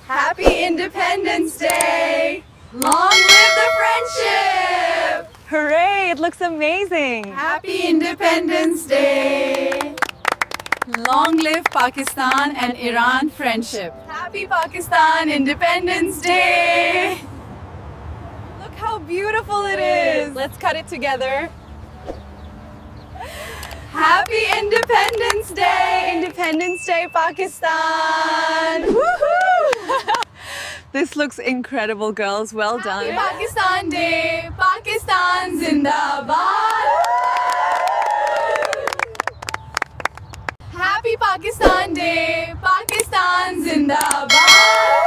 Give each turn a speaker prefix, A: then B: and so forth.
A: Happy Independence Day! Long live the friendship!
B: Hooray! It looks amazing!
A: Happy Independence Day! Long live Pakistan and Iran friendship. Happy Pakistan Independence Day!
B: Look how beautiful it is! Let's cut it together.
A: Happy Independence Day!
B: Independence Day, Pakistan! Woohoo! This looks incredible, girls. Well done.
A: Happy Pakistan Day! Pakistan Zindabad! Happy Pakistan Day! Pakistan Zindabad!